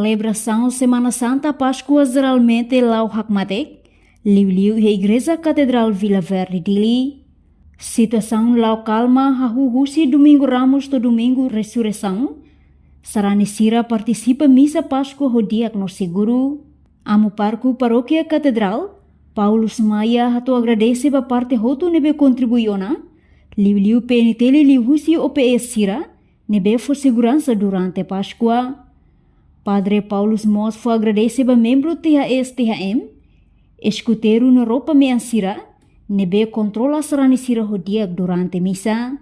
celebração Semana Santa Páscoa geralmente lau hakmatek, liu-liu e Igreja Catedral Vila Verde Dili. Situação lau calma hahuhusi Domingo Ramos to Domingo Ressurreição. Sarani Sira participa missa Páscoa hodiak no seguro. Amo parku Paróquia Catedral, Paulo Maia hatu agradece ba parte hotu nebe contribuiona. Liu-liu penitele liu-husi OPS Sira, nebe for segurança durante Páscoa. Padre Paulo Mosfo agradece ba membro THS-THM, escuteiro no roupa mean Sira, nebe controla sarani Sira hodiak durante missa.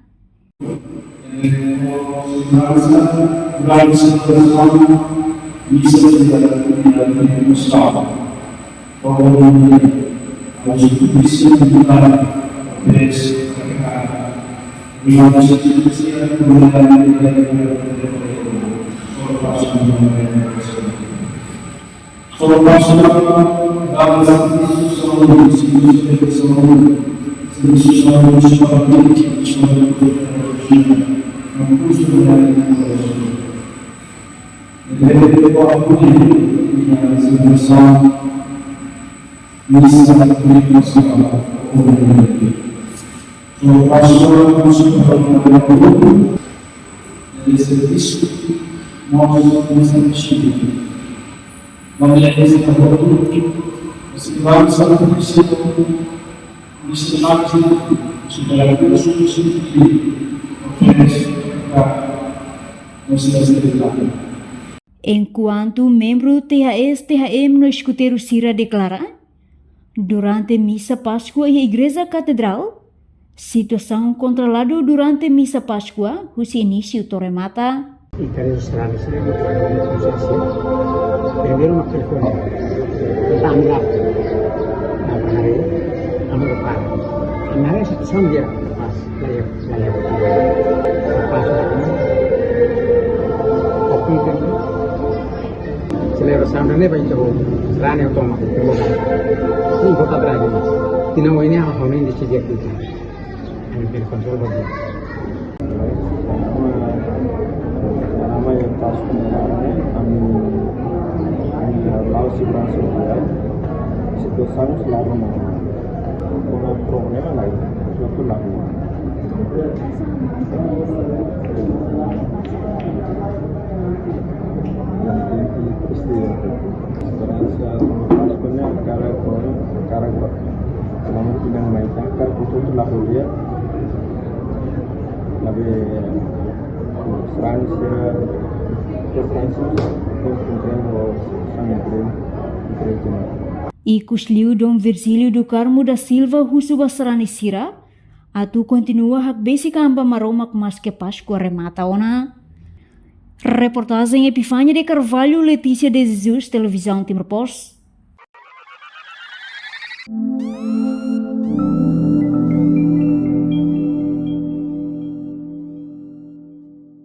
Enquanto membro THS-THM no escuteiro Sira declara, durante missa Páscoa e Igreja Catedral, situação controlada durante missa Páscoa, husi início torremata. Primeiro uma telefone, tangga, ambil apa? Kemarin satu sambil pas layak, pas kopi kan, selera sambil banyak jauh, serane otomatis, ini kota berani, tinau ini apa ini disediakan kita, ini berkontrol bagi. Yang pas kemarin kami lalu segurança dia situação selalu dengan problema lain suatu lalu peristiwa segurança pasnya cara selama tidak menaikkan itu lalu dia lebih Ikusliu Dom Virgílio do Carmo da Silva Husuba Sarani Sira, atu continua hak basic amba maromak mas que Páscoa remata ona. Reportagem Epifânia de Carvalho, Letícia de Jesus, Televisão Timor Post.